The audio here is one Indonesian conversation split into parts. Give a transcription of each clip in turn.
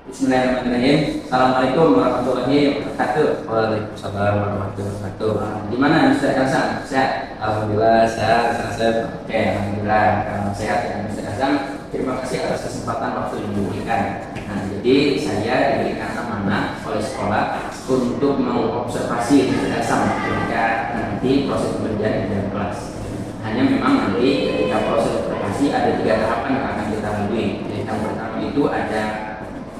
Bismillahirrahmanirrahim. Assalamualaikum warahmatullahi wabarakatuh. Waalaikumsalam warahmatullahi wabarakatuh. Gimana Mr. Hasan? Sehat? Alhamdulillah sehat, sehat. Oke, alhamdulillah kalau sehat ya Mr. Hasan. Terima kasih atas kesempatan waktu yang diberikan. Nah, jadi saya diberikan amanah oleh sekolah untuk mengobservasi Mr. Hasan ketika nanti proses pembelajaran di dalam kelas. Hanya memang nanti ketika proses observasi ada 3 tahapan yang akan kita lalui. Yang pertama itu ada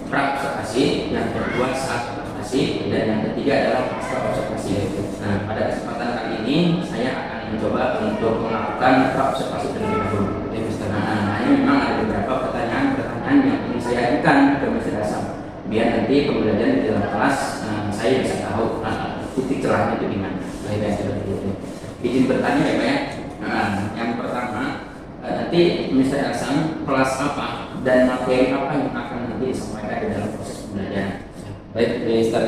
pra-observasi, yang kedua saat observasi, dan yang ketiga adalah pasca observasi. Nah, pada kesempatan kali ini saya akan mencoba untuk melakukan pra-observasi terlebih dahulu. Nah, ini memang ada beberapa pertanyaan yang ingin saya ajukan ke Mr. Hasan, biar nanti pembelajaran di dalam kelas saya bisa tahu titik cerahnya itu di mana. Izin bertanya ya Pak ya. Nah, yang pertama, nanti Mr. Hasan kelas apa dan materi apa yang akan nanti disampaikan di dalam proses pembelajaran? Baik, Mr.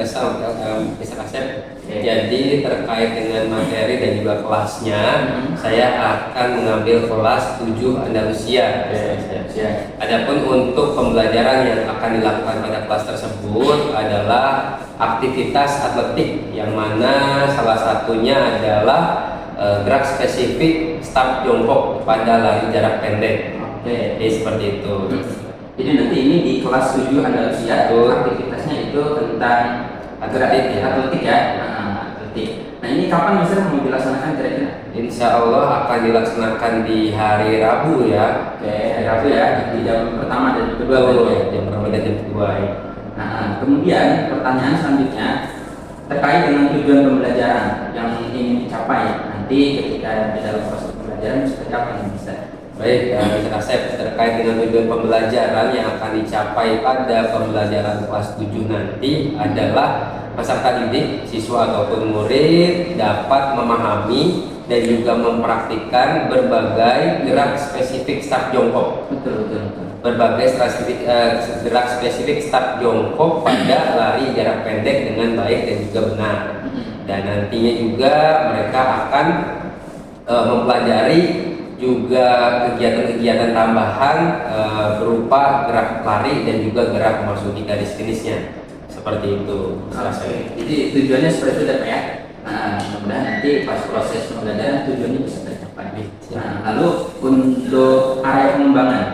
Asep. Jadi terkait dengan materi dan juga kelasnya, saya akan mengambil kelas 7 Andalusia. Adapun untuk pembelajaran yang akan dilakukan pada kelas tersebut adalah aktivitas atletik, yang mana salah satunya adalah gerak spesifik start jongkok pada lari jarak pendek. Jadi seperti itu. Jadi nanti ini di kelas 7 Andalusia aktivitasnya itu tentang atletik ya. Atletik. Nah, ini kapan Mister mau dilaksanakan kira-kira? Insya Allah akan dilaksanakan di hari Rabu ya. Oke, hari Rabu ya, di jam pertama dan kedua. Jam pertama dan jam kedua. Nah, kemudian pertanyaan selanjutnya terkait dengan tujuan pembelajaran yang ingin dicapai nanti ketika di dalam proses pembelajaran seperti apa nih Mister? Baik, Mr. Asep, terkait dengan tujuan pembelajaran yang akan dicapai pada pembelajaran kelas 7 nanti adalah peserta didik, siswa ataupun murid dapat memahami dan juga mempraktikkan berbagai gerak spesifik start jongkok. Betul. Berbagai gerak spesifik start jongkok pada lari jarak pendek dengan baik dan juga benar. Dan nantinya juga mereka akan mempelajari juga kegiatan-kegiatan tambahan berupa gerak lari dan juga gerak memasuki garis finishnya, seperti itu. Jadi tujuannya seperti itu Pak ya. Nah, mudah-mudahan nanti pas proses pembelajaran tujuannya bisa tercapai. Nah, lalu untuk area pengembangan,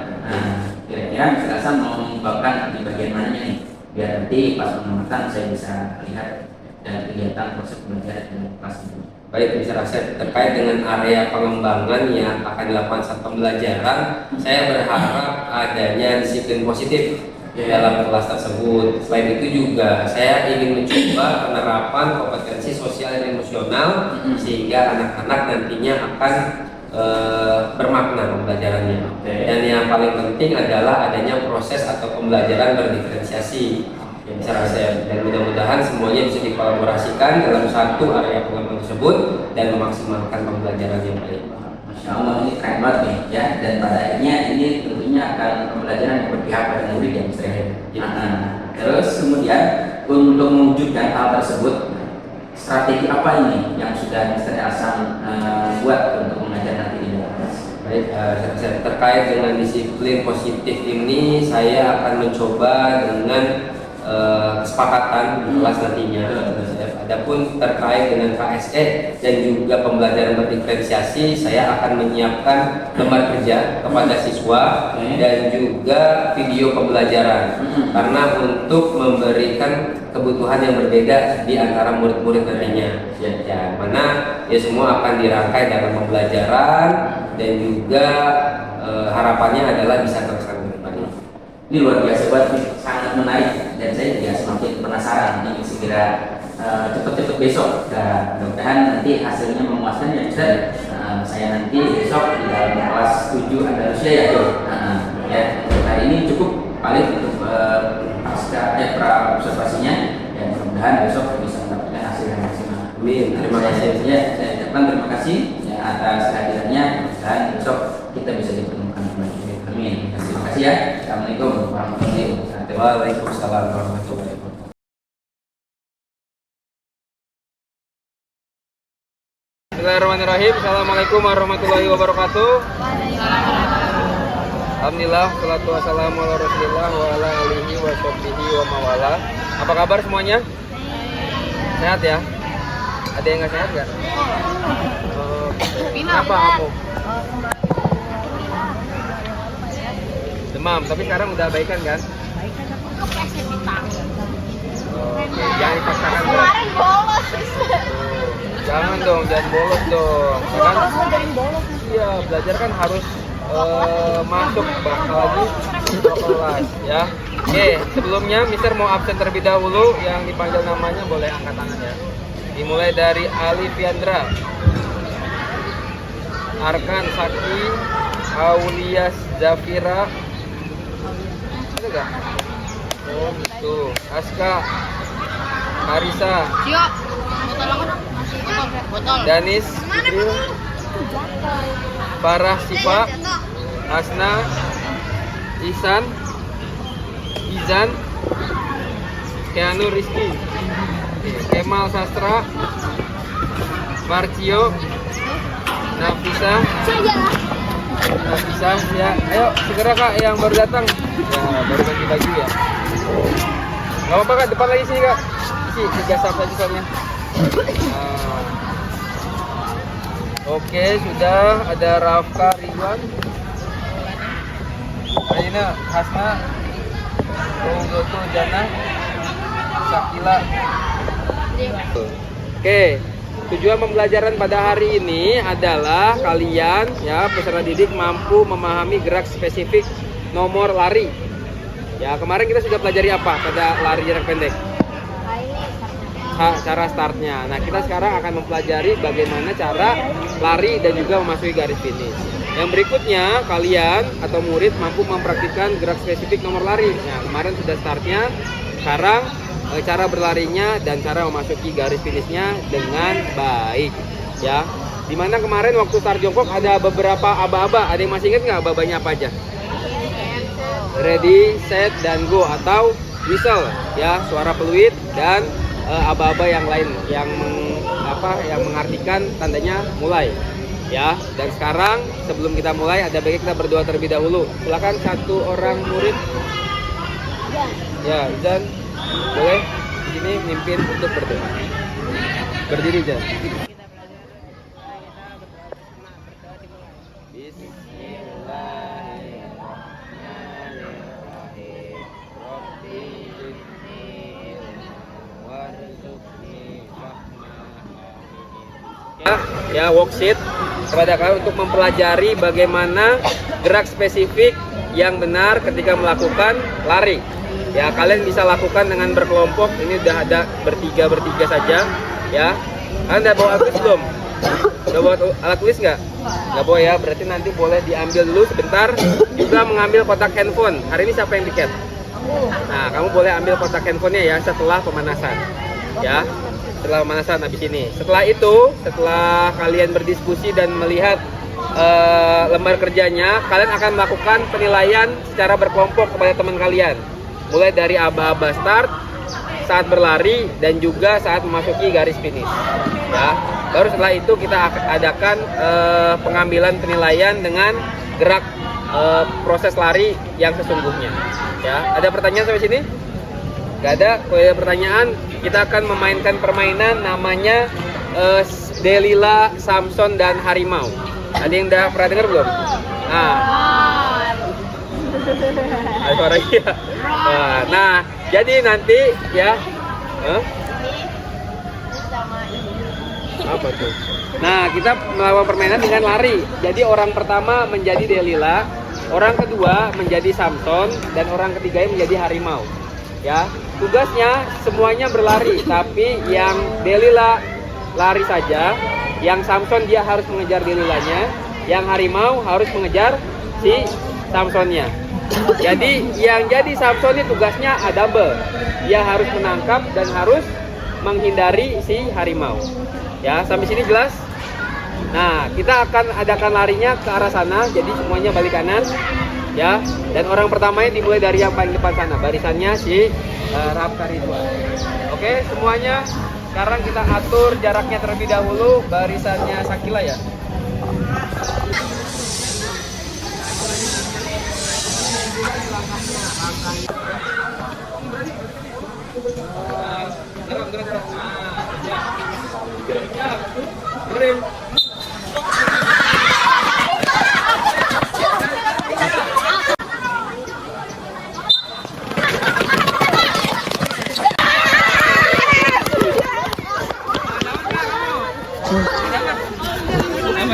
kira-kira Mr. Hasan mau mengembangkan di bagian mananya nih, biar nanti pas pengamatan saya bisa lihat dan kegiatan proses pembelajaran di kelas ini. Baik, Mr. Asep, terkait dengan area pengembangan yang akan dilakukan saat pembelajaran, saya berharap adanya disiplin positif dalam kelas tersebut. Selain itu juga saya ingin mencoba penerapan kompetensi sosial dan emosional sehingga anak-anak nantinya akan bermakna pembelajarannya. Dan yang paling penting adalah adanya proses atau pembelajaran berdiferensiasi. Dan mudah-mudahan semuanya bisa dikolaborasikan dalam satu area pengembangan tersebut dan memaksimalkan pembelajaran yang baik. Masya Allah, ini keren banget nih ya. Dan pada akhirnya ini tentunya akan pembelajaran yang berpihak pada murid yang terus kemudian untuk mewujudkan hal tersebut, strategi apa ini yang sudah Mr. Hasan buat untuk mengajar nanti di dalam kelas? Baik, terkait dengan disiplin positif ini, saya akan mencoba dengan kesepakatan di kelas nantinya. Adapun terkait dengan KSE dan juga pembelajaran berdiferensiasi, saya akan menyiapkan lembar kerja kepada siswa dan juga video pembelajaran karena untuk memberikan kebutuhan yang berbeda di antara murid-murid nantinya. Ya, mana ya semua akan dirangkai dalam pembelajaran dan juga harapannya adalah bisa terlaksana. Ini luar biasa banget, sangat menarik dan saya juga semakin penasaran ini segera cepat-cepat besok. Dan mudah-mudahan nanti hasilnya memuaskan ya Ustaz. Saya nanti besok di dalam kelas 7 Andalusia ya ya. Hari ini cukup paling untuk pasca pra-observasinya dan mudah-mudahan besok bisa mendapatkan hasil yang maksimal. Amin. Terima kasih. Ya, saya ucapkan terima kasih ya, atas kehadirannya dan besok kita bisa dipertemukan kembali. Amin. Terima kasih ya. Assalamualaikum warahmatullahi wabarakatuh. Waalaikumsalam warahmatullahi wabarakatuh. Bismillahirrahmanirrahim. Assalamualaikum warahmatullahi wabarakatuh. Alhamdulillah, salatu wassalamu ala Rasulillah wa ala alihi wa sahbihi wa mawala. Apa kabar semuanya? Sehat ya? Ada yang nggak sehat nggak? Kenapa kamu? Demam, tapi sekarang udah baikan kan? Oke, jangan dipaksakan. Kemarin bolos. Jangan dong, jangan bolos dong. Kan? Iya, belajar kan harus masuk bakal lagi ke kelas ya. Oke, sebelumnya Mister mau absen terlebih dahulu. Yang dipanggil namanya boleh angkat tangan ya. Dimulai dari Ali Fiandra, Arkan Saki, Aulias Zafira. Ada gak? Oh gitu. Aska, Karisa, Siap. Botol aku dong. Botol. Danis, Ibril, Farah Sipa, Hasna, Isan, Izan, Keanu Rizky, Kemal Sastra, Marcio, Nafisa, Nafisa ya. Ayo segera kak yang baru datang. Ya baru ganti baju ya. Gak apa-apa kak, depan lagi sini kak. Isi 3 sap aja soalnya. Nah. Oke, sudah ada Rafka Ridwan, Aina Hasna, Goto Jana, Sakila. Oke, tujuan pembelajaran pada hari ini adalah kalian ya peserta didik mampu memahami gerak spesifik nomor lari. Ya, kemarin kita sudah pelajari apa pada lari jarak pendek? Cara startnya. Nah, kita sekarang akan mempelajari bagaimana cara lari dan juga memasuki garis finish. Yang berikutnya, kalian atau murid mampu mempraktikkan gerak spesifik nomor lari. Nah, kemarin sudah startnya, sekarang cara berlarinya dan cara memasuki garis finishnya dengan baik. Ya, dimana kemarin waktu start jongkok ada beberapa aba-aba. Ada yang masih ingat nggak aba-abanya apa aja? Ready, set, dan go atau whistle. Ya, suara peluit dan aba-aba yang lain yang mengartikan tandanya mulai ya. Dan sekarang sebelum kita mulai ada baiknya kita berdoa terlebih dahulu. Silakan satu orang murid ya, Izan boleh di sini mimpin untuk berdoa. Berdiri Izan. Ya, worksheet kepada kalian untuk mempelajari bagaimana gerak spesifik yang benar ketika melakukan lari. Ya, kalian bisa lakukan dengan berkelompok. Ini udah ada bertiga saja. Ya, kalian udah bawa alat tulis belum? Udah bawa alat tulis nggak? Nggak bawa ya. Berarti nanti boleh diambil dulu sebentar. Juga mengambil kotak handphone. Hari ini siapa yang piket? Nah, kamu boleh ambil kotak handphonenya ya setelah pemanasan. Ya. Setelah pemanasan habis ini. Setelah itu, setelah kalian berdiskusi dan melihat lembar kerjanya, kalian akan melakukan penilaian secara berkelompok kepada teman kalian. Mulai dari aba-aba start, saat berlari, dan juga saat memasuki garis finish. Ya. Baru setelah itu kita adakan pengambilan penilaian dengan gerak proses lari yang sesungguhnya. Ya. Ada pertanyaan sampai sini? Gak ada. Kalau ada pertanyaan, kita akan memainkan permainan namanya Delila, Samson, dan Harimau. Ada yang udah pernah dengar belum? Nah, ada suara iya. Nah, jadi nanti ya, apa tuh? Nah, kita melakukan permainan dengan lari. Jadi orang pertama menjadi Delila, orang kedua menjadi Samson, dan orang ketiga menjadi Harimau. Ya, tugasnya semuanya berlari, tapi yang Delila lari saja, yang Samson dia harus mengejar Delilanya, yang Harimau harus mengejar si Samsonnya. Jadi yang jadi Samson ini tugasnya double, dia harus menangkap dan harus menghindari si Harimau. Ya, sampai sini jelas? Nah, kita akan adakan larinya ke arah sana, jadi semuanya balik kanan. Ya, dan orang pertamanya dimulai dari yang paling depan sana, barisannya si Rafka Ridwan. Oke, semuanya sekarang kita atur jaraknya terlebih dahulu. Barisannya Sakila ya.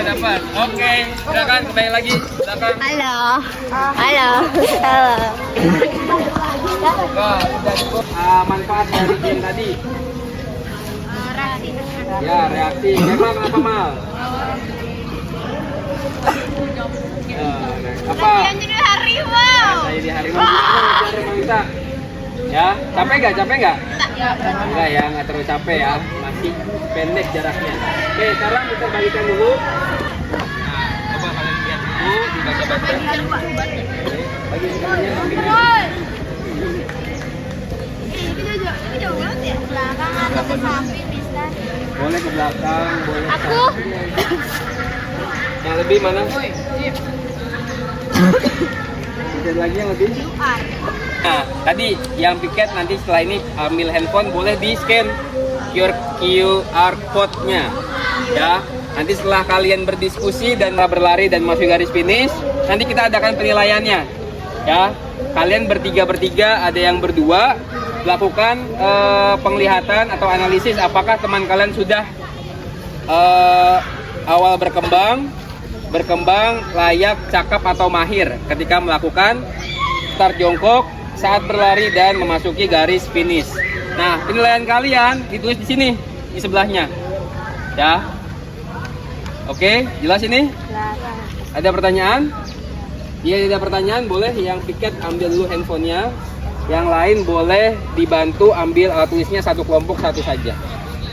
Dapat. Oke, silakan kembali lagi. Silakan. Halo. Halo. Halo. Manfaat dari game tadi. Ya, reaksi. Memang apa mal? Apa? Jadi harimau. Saya di harimau. Harimau kita. Ya, capek nggak? Capek nggak? Enggak ya, nggak terlalu capek ya. Masih pendek jaraknya. Oke, sekarang kita balikan dulu. Nah, coba kalian lihat dulu, dibaca-baca. Bagi semuanya kambingnya. Ini jauh banget ya. Belakang ada sapi bisa. Boleh ke belakang, boleh. Aku. Yang lebih mana? Bisa lagi yang lebih? Nah, tadi yang piket nanti setelah ini ambil handphone boleh di scan QR code-nya. Ya, nanti setelah kalian berdiskusi dan berlari dan masuk garis finish, nanti kita adakan penilaiannya. Ya, kalian bertiga, ada yang berdua, lakukan penglihatan atau analisis apakah teman kalian sudah awal berkembang, layak, cakep atau mahir ketika melakukan start jongkok saat berlari dan memasuki garis finish. Nah, penilaian kalian ditulis di sini, di sebelahnya. Ya. Oke, jelas ini? Ada pertanyaan? Jika ada pertanyaan, boleh yang piket ambil dulu handphonenya. Yang lain boleh dibantu ambil alat tulisnya satu kelompok satu saja.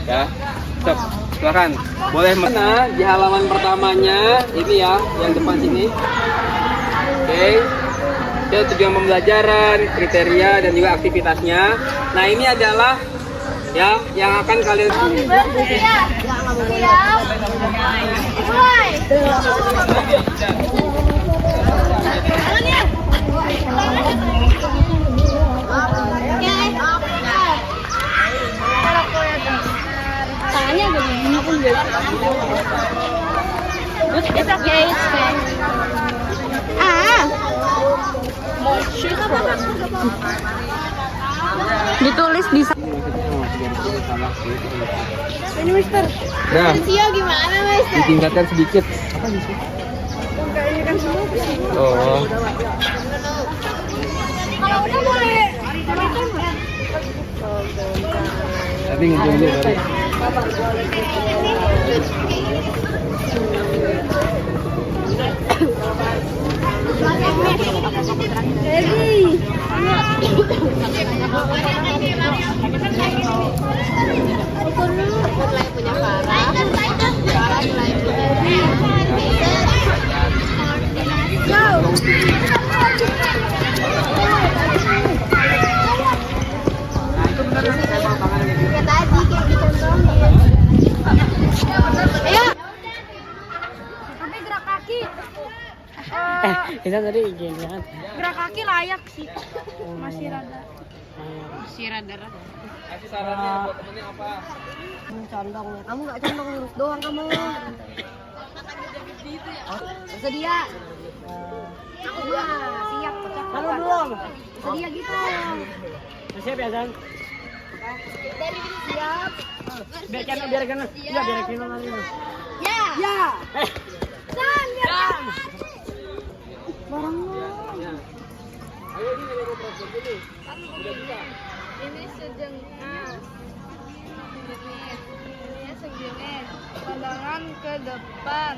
Ya. Stop. Silakan. Boleh mana di halaman pertamanya ini ya, yang depan sini. Oke. Itu tujuan pembelajaran, kriteria dan juga aktivitasnya. Nah, ini adalah ya yang akan kalian Siap. Mulai. Tangannya agak begini pun guys. It's okay, it's okay. Ditulis di ini Mister. Nah, Sio gimana Mister? ditingkatkan sedikit. Ini kan semua sih. Oh. Kalau udah boleh. Tapi ngejung dulu baru. Tapi gerak kaki. Kita tadi gini kan. Gerak kaki layak sih. Masih rada. Kasih sarannya buat temennya apa? Condong. Kamu nggak condong lurus doang kamu. Bersedia. Iya, siap. Kalau belum. Bersedia gitu. Siap ya, Zan? Dari siap. Biarkan iya biarkan nanti. Ya. Ya. Dan ya. Barangnya. Ayo ini ada beberapa dulu. Ini sejengkal. Ini segini. Pandangan ke depan.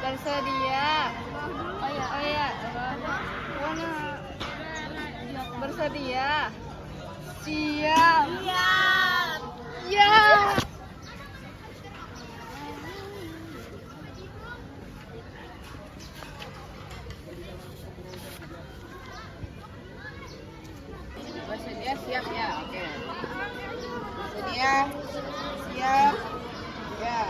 Bersedia. Oh ya. Mana? Bersedia. Siap. Ya. Bersedia siap ya, oke. Bersedia siap ya.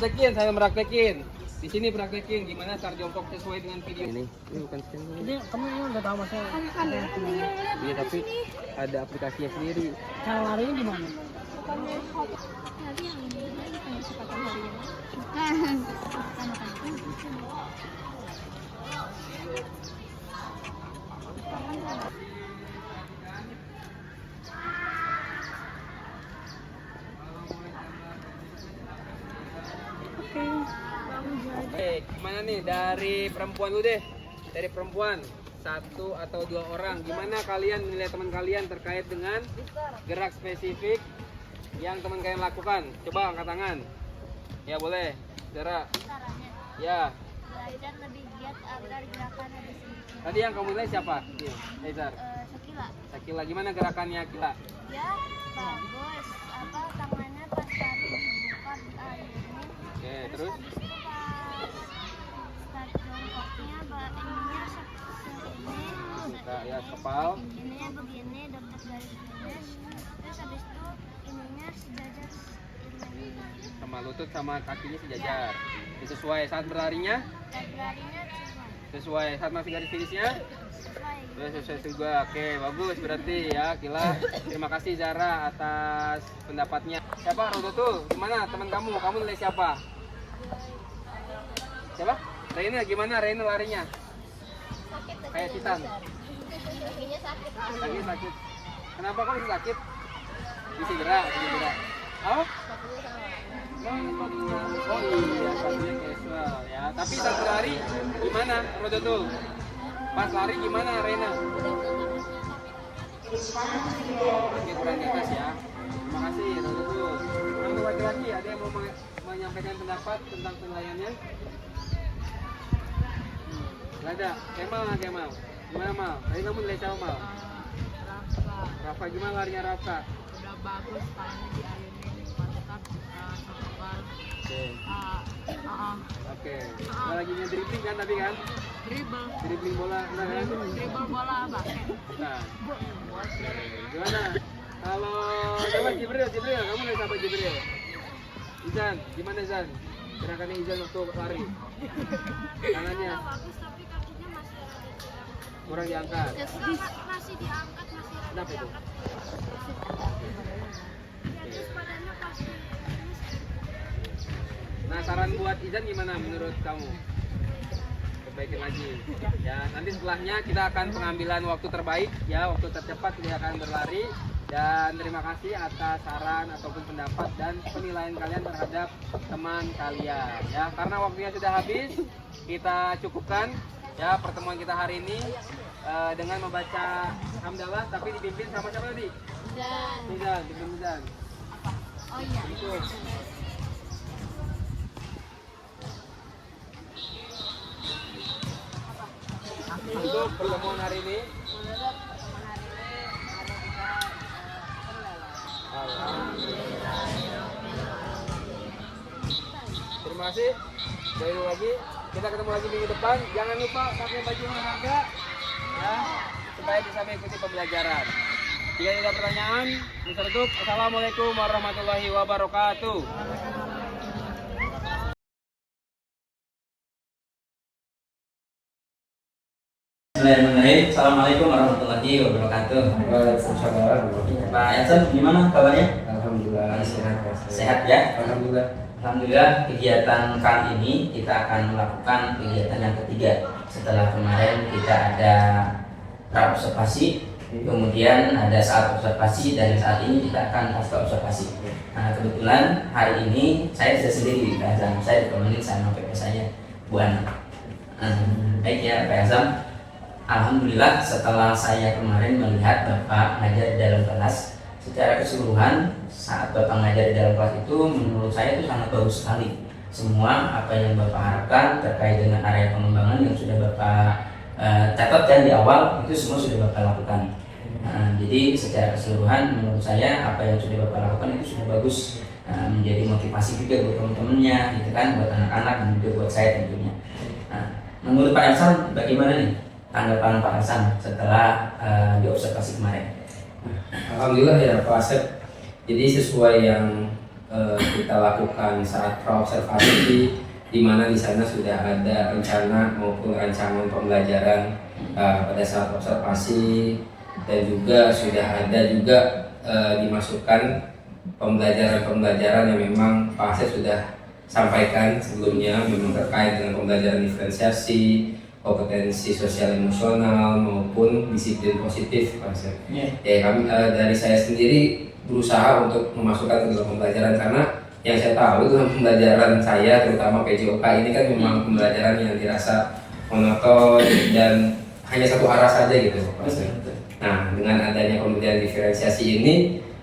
Praktekin, saya meraktekin. Di sini praktekin gimana cara jongkok sesuai dengan video ini. Ini bukan scan. Jadi kamu udah tahu masa Iya, tapi ada aplikasinya sendiri. cara larinya gimana? Nanti yang ini bukan kesempatan harian. Oke, gimana nih dari perempuan dulu deh. Dari perempuan, satu atau dua orang. Gimana kalian menilai teman kalian terkait dengan gerak spesifik yang teman kalian lakukan? Coba angkat tangan. Ya boleh, Zara. Caranya Ya, belajar lebih giat agar gerakannya bisa tadi yang kamu nilai siapa? Iya, Ezar. Sakila. Sakila, gimana gerakannya Kila? Ya bagus. Apa tangannya pas tadi dibuka di airnya. Oke, terus? Habis itu pas start jongkoknya ininya segini. Kita ya kepal. Ininya begini dapat garis-garis. Terus habis itu ininya sejajar ini. Sama lutut sama kakinya sejajar. Sesuai saat berlarinya? Dan berlarinya cuma Sesuai saat masih garis finishnya? sesuai. Sesuai juga. Oke, bagus berarti ya Kila. Terima kasih Zara atas pendapatnya. Siapa Rodotul? Gimana teman kamu? Kamu nilai siapa? Siapa? Reina gimana? Reina larinya? Kayak Titan. Kakinya sakit. Sakit. Kenapa kamu bisa sakit? Bisa gerak. Apa? Oh iya, sepatunya casual ya. Tapi saat lari gimana, Rodotul? Pas lari gimana, Rena? Oke, kurang di atas ya. Terima kasih, Rodotul. Untuk laki-laki ada yang mau menyampaikan pendapat tentang penilaiannya? Gak ada. Kemal. Gimana Mal? Tadi kamu nilai siapa Mal? Rafa gimana larinya Rafa? Udah bagus tangannya di airnya mantap kepal. Oke. Kita lagi dribbling kan tadi kan? Dribbling bola, enggak kan? Dribble bola basket. Nah. Gimana? Kalau coba Jibril, kamu nilai siapa Jibril? Izan, gimana Izan? Gerakannya Izan waktu lari. Tangannya Bagus tapi kakinya masih kurang diangkat. masih diangkat masih Kenapa itu? terus badannya pasti Nah, saran buat Izan gimana menurut kamu? Perbaikin lagi. Ya, nanti setelahnya kita akan pengambilan waktu terbaik, ya, waktu tercepat dia akan berlari. Dan terima kasih atas saran ataupun pendapat dan penilaian kalian terhadap teman kalian. Ya, karena waktunya sudah habis, kita cukupkan ya pertemuan kita hari ini dengan membaca hamdalah, tapi dipimpin sama siapa tadi? Izan, dipimpin Izan. oh iya Itu. Untuk pertemuan hari ini, terima kasih. Dari lagi, kita ketemu lagi minggu depan. Jangan lupa pakai baju olahraga, ya, supaya bisa mengikuti pembelajaran. Jika ada pertanyaan, ditutup. Assalamualaikum warahmatullahi wabarakatuh. Bismillahirrahmanirrahim. Assalamualaikum warahmatullahi wabarakatuh. Waalaikumsalam. Pak Yansen, gimana kabarnya? Alhamdulillah. Sehat ya? Alhamdulillah. Alhamdulillah, kegiatan kali ini kita akan melakukan kegiatan yang ketiga. Setelah kemarin kita ada pra observasi, kemudian ada saat observasi, dan saat ini kita akan pasca observasi. Nah, kebetulan hari ini saya sudah sendiri di Pak Azam. Saya ditemani sama PP saya, Bu Ana. Baik ya Pak Azam. Alhamdulillah, setelah saya kemarin melihat Bapak ngajar di dalam kelas, secara keseluruhan saat Bapak ngajar di dalam kelas itu menurut saya itu sangat bagus sekali. Semua apa yang Bapak harapkan terkait dengan area pengembangan yang sudah Bapak catatkan di awal itu semua sudah Bapak lakukan. Jadi secara keseluruhan menurut saya apa yang sudah Bapak lakukan itu sudah bagus, menjadi motivasi juga buat teman-temannya, gitu kan, buat anak-anak dan juga buat saya tentunya. menurut Pak Elsan bagaimana nih tanggapan Pak Elsan setelah diobservasi kemarin? Alhamdulillah ya Pak Asep. Jadi sesuai yang kita lakukan saat praobservasi, di mana di sana sudah ada rencana maupun rancangan pembelajaran pada saat observasi, dan juga sudah ada juga dimasukkan pembelajaran-pembelajaran yang memang Pak Asep sudah sampaikan sebelumnya, memang terkait dengan pembelajaran diferensiasi, kompetensi sosial emosional maupun disiplin positif, Pak Asep. Ya, kami dari saya sendiri berusaha untuk memasukkan ke dalam pembelajaran, karena yang saya tahu dalam pembelajaran saya terutama PJOK ini kan memang pembelajaran yang dirasa monoton dan hanya satu arah saja gitu, Pak Asep. Nah, dengan adanya pembelajaran diferensiasi ini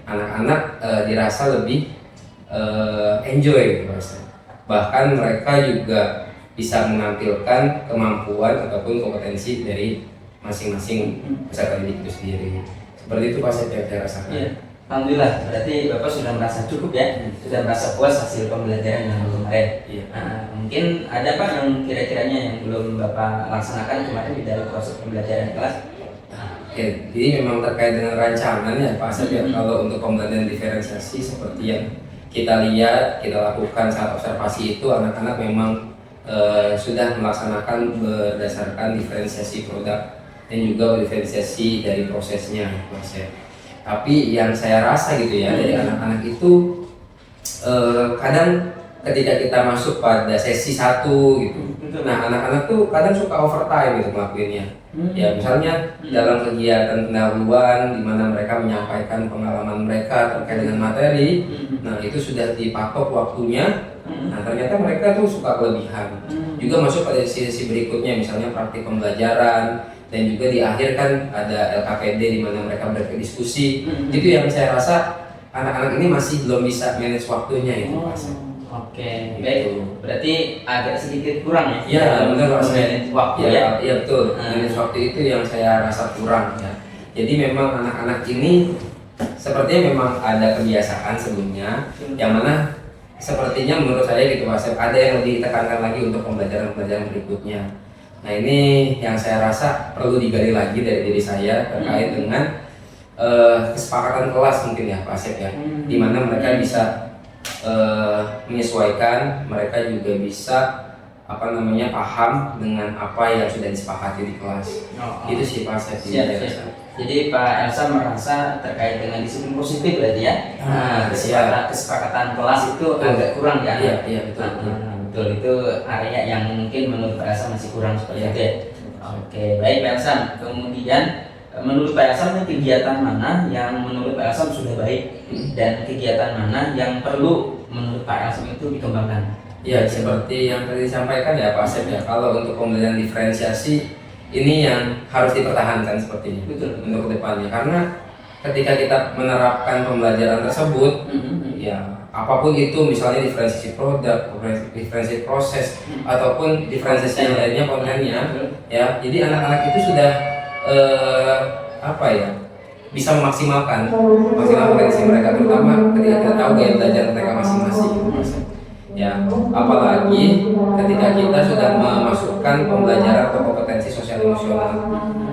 anak-anak dirasa lebih enjoy gitu, Pak Asep. Bahkan mereka juga bisa menampilkan kemampuan ataupun kompetensi dari masing-masing peserta didik itu sendiri. Seperti itu Pak Asep yang saya rasakan. Iya. Alhamdulillah, berarti Bapak sudah merasa cukup ya, sudah merasa puas hasil pembelajaran yang kemarin. Iya. Mungkin ada Pak yang kira-kiranya yang belum Bapak laksanakan kemarin di dalam proses pembelajaran kelas? Oke, jadi memang terkait dengan rancangan ya Pak Asep ya, kalau untuk pembelajaran diferensiasi seperti yang kita lihat, kita lakukan saat observasi itu, anak-anak memang sudah melaksanakan berdasarkan diferensiasi produk dan juga diferensiasi dari prosesnya, Pak Asep. Tapi yang saya rasa gitu ya, dari anak-anak itu kadang ketika kita masuk pada sesi 1 gitu, nah anak-anak tuh kadang suka overtime gitu ngelakuinnya. Ya misalnya dalam kegiatan pendahuluan di mana mereka menyampaikan pengalaman mereka terkait dengan materi, nah itu sudah dipatok waktunya. Nah ternyata mereka tuh suka kelebihan. Juga masuk pada sesi berikutnya, misalnya praktik pembelajaran, dan juga di akhir kan ada LKPD di mana mereka berdiskusi. Itu yang saya rasa anak-anak ini masih belum bisa manage waktunya itu, Pak Asep. Oke, baik. Berarti agak sedikit kurang ya? Iya, benar Pak Asep. Manage waktu ya? Iya betul. Manage waktu itu yang saya rasa kurang ya. Jadi memang anak-anak ini sepertinya memang ada kebiasaan sebelumnya, yang mana sepertinya menurut saya gitu Pak Asep, ada yang lebih ditekankan lagi untuk pembelajaran-pembelajaran berikutnya. Nah ini yang saya rasa perlu digali lagi dari diri saya terkait dengan kesepakatan kelas mungkin ya Pak Asep ya, di mana mereka bisa menyesuaikan, mereka juga bisa paham dengan apa yang sudah disepakati di kelas. Itu sih Pak Asep. Jadi Pak Elsa merasa terkait dengan disiplin positif berarti ya? Kesepakatan kelas itu agak kurang ya? Iya betul. Betul, itu area yang mungkin menurut Pak Elsa masih kurang seperti itu ya? Oke, baik Pak Elsa. Kemudian menurut Pak Elsa kegiatan mana yang menurut Pak Elsa sudah baik dan kegiatan mana yang perlu menurut Pak Elsa itu dikembangkan? Ya seperti yang tadi disampaikan ya Pak Asep ya, kalau untuk pembelajaran diferensiasi ini yang harus dipertahankan sepertinya. Betul. Untuk kedepannya, karena ketika kita menerapkan pembelajaran tersebut, ya apapun itu, misalnya diferensiasi produk, diferensiasi proses, ataupun diferensiasi yang lainnya kontennya, ya jadi anak-anak itu sudah bisa memaksimalkan potensi mereka, terutama ketika kita tahu gaya belajar mereka masing-masing. Ya, apalagi ketika kita sudah memasukkan pembelajaran atau kompetensi sosial emosional,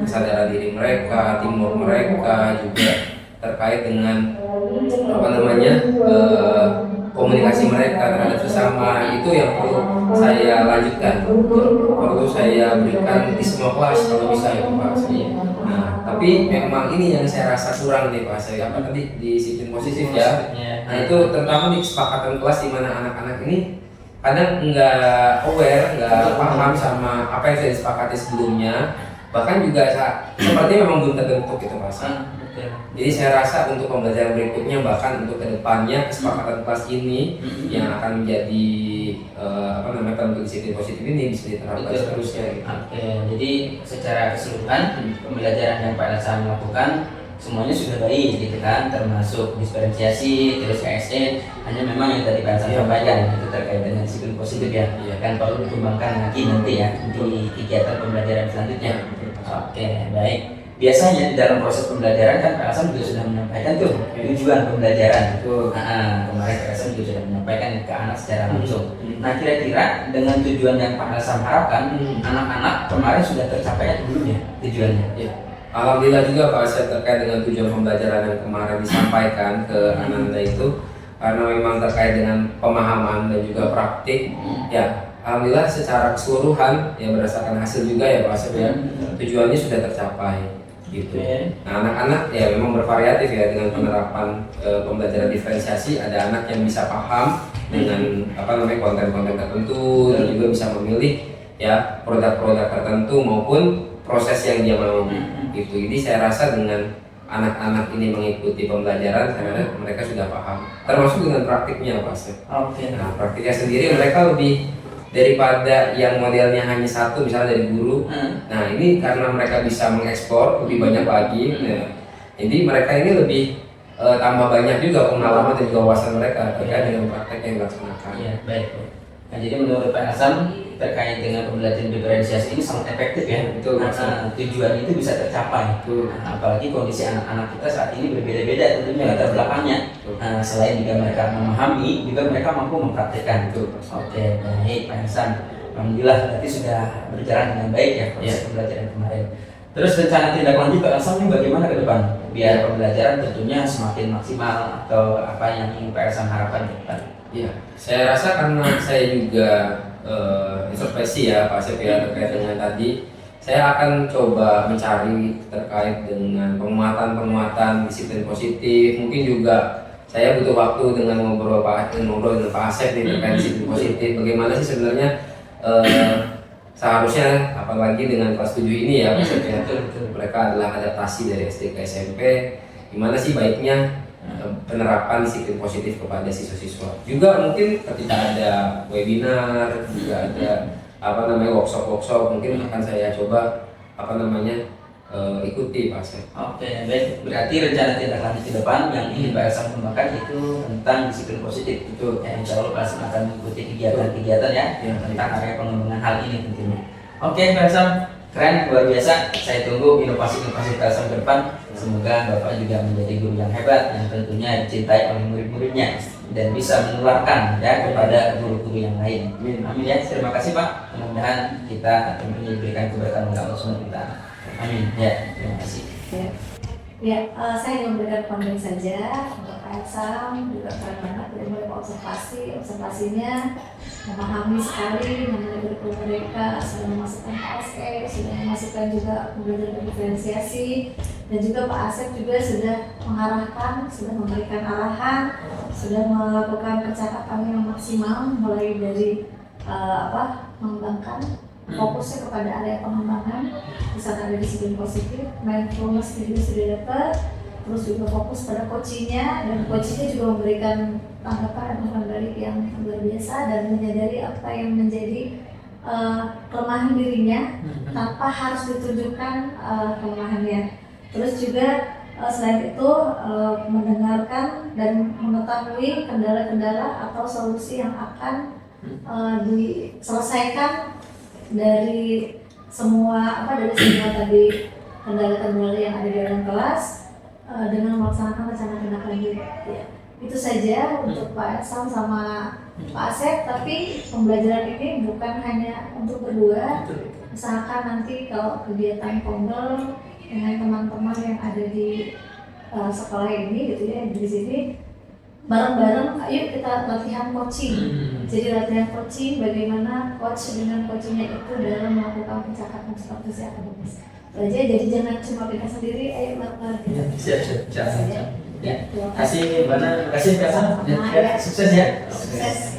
kesadaran diri mereka, teamwork mereka, juga terkait dengan komunikasi mereka terhadap sesama, itu yang perlu saya lanjutkan, perlu saya berikan di semua kelas kalau bisa ya Pak. Nah, tapi memang ini yang saya rasa kurang nih Pak. Saya tadi disiplin positif ya. Nah itu terutama di kesepakatan kelas, di mana anak-anak ini kadang nggak aware, nggak paham sama apa yang saya disepakati sebelumnya, bahkan juga sepertinya memang belum terbentuk gitu Pak. Jadi saya rasa untuk pembelajaran berikutnya, bahkan untuk kedepannya, kesepakatan kelas ini yang akan menjadi bentuk disiplin positif ini bisa diterapkan seterusnya. Oke, jadi secara keseluruhan pembelajaran yang Pak Elsa lakukan semuanya sudah baik gitu kan, termasuk diferensiasi, terus KSN, hanya memang yang tadi Pak Elsa sampaikan itu terkait dengan disiplin positif ya, kan perlu dikembangkan lagi nanti ya di kegiatan pembelajaran selanjutnya. Oke, baik. biasanya di dalam proses pembelajaran kan Pak Hasan juga sudah menyampaikan tuh tujuan pembelajaran. Kemarin Pak Hasan juga sudah menyampaikan ke anak secara langsung. Nah, kira-kira dengan tujuan yang Pak Hasan harapkan, anak-anak kemarin sudah tercapai atau belum ya tujuannya? Ya. Alhamdulillah juga Pak Asep terkait dengan tujuan pembelajaran yang kemarin disampaikan ke anak-anak itu, karena memang terkait dengan pemahaman dan juga praktik. Ya, alhamdulillah secara keseluruhan ya berdasarkan hasil juga ya Pak Asep ya, tujuannya sudah tercapai gitu. Nah, anak-anak ya memang bervariatif ya dengan penerapan pembelajaran diferensiasi. Ada anak yang bisa paham dengan konten-konten tertentu dan juga bisa memilih ya produk-produk tertentu maupun proses yang dia mau gitu. Jadi saya rasa dengan anak-anak ini mengikuti pembelajaran, saya rasa mereka sudah paham, termasuk dengan praktiknya Pak Asep. Nah, praktiknya sendiri mereka lebih daripada yang modelnya hanya satu misalnya dari guru. Nah, ini karena mereka bisa mengekspor lebih banyak lagi. Nah, jadi mereka ini lebih tambah banyak juga pengalaman dan juga wawasan mereka terkait dengan praktek yang dilaksanakan. Iya, baik. Nah, jadi menurut Pak Hasan terkait dengan pembelajaran diferensiasi ini sangat efektif ya. Betul. Tujuan itu bisa tercapai. Nah, apalagi kondisi anak-anak kita saat ini berbeda-beda tentunya latar belakangnya. Selain juga mereka memahami, juga mereka mampu mempraktikkan. Oke, baik Pak Hasan. Alhamdulillah berarti sudah berjalan dengan baik ya proses pembelajaran kemarin. Terus rencana tindak lanjut Pak Hasan ini bagaimana ke depan? Biar pembelajaran tentunya semakin maksimal, atau apa yang ingin Pak Hasan harapkan ke depan? Iya, saya rasa karena saya juga introspeksi ya Pak Asep ya terkait dengan tadi, saya akan coba mencari terkait dengan penguatan disiplin positif. Mungkin juga saya butuh waktu dengan ngobrol dengan Pak Asep nih terkait disiplin positif. Bagaimana sih sebenarnya seharusnya, apalagi dengan kelas 7 ini ya Pak Asep ya, mereka adalah adaptasi dari SD ke SMP. Gimana sih baiknya penerapan disiplin positif kepada siswa-siswa. Juga mungkin ketika ada webinar, juga ada workshop mungkin akan saya coba ikuti Pak Asep. Oke, baik. Berarti rencana tindak lanjut ke depan yang ingin Pak Hasan kembangkan itu tentang disiplin positif. Ya, insya Allah Pak Hasan akan mengikuti kegiatan-kegiatan ya tentang area pengembangan hal ini tentunya. Oke, Pak Hasan, keren, luar biasa. Saya tunggu inovasi-inovasi Pak Hasan ke depan. Semoga Bapak juga menjadi guru yang hebat yang tentunya dicintai oleh murid-muridnya dan bisa menularkan ya kepada guru-guru yang lain. Amin ya. Terima kasih Pak. Mudah-mudahan kita tentunya diberikan keberkahan oleh Allah SWT. Amin ya. Terima kasih. Saya ingin memberikan pemberian saja untuk Pak Hasan, juga keren banget dari mulai observasinya memahami sekali mengenai kurikulum mereka, sudah memasukkan KSE, sudah memasukkan juga pembelajaran diferensiasi, dan juga Pak Asep juga sudah mengarahkan, sudah memberikan arahan, sudah melakukan percakapan yang maksimal mulai dari mengembangkan fokusnya kepada area pengembangan, misalkan ada disiplin positif, mindfulness juga sudah dapat, terus juga fokus pada coachingnya, dan coachingnya juga memberikan tanggapan balik yang luar biasa dan menyadari apa yang menjadi kelemahan dirinya tanpa harus ditunjukkan kelemahannya. Terus juga selain itu mendengarkan dan mengetahui kendala-kendala atau solusi yang akan diselesaikan dari semua tadi kendala-kendala yang ada di dalam kelas dengan melaksanakan rencana tindak lanjut. Ya, itu saja untuk Pak Hasan sama Pak Asep. Tapi pembelajaran ini bukan hanya untuk berdua. Misalkan nanti kalau kegiatan pondok dengan teman-teman yang ada di sekolah ini gitu ya, di sini bareng-bareng, ayo kita latihan coaching. Jadi latihan coaching, bagaimana coach dengan coachingnya itu dalam melakukan pencakapan seperti akademis. Jadi jangan cuma kita sendiri, ayo bareng-bareng kita. Siap. Ya. Kasih Mbak, kasih Pak Hasan. Sukses ya. Sukses.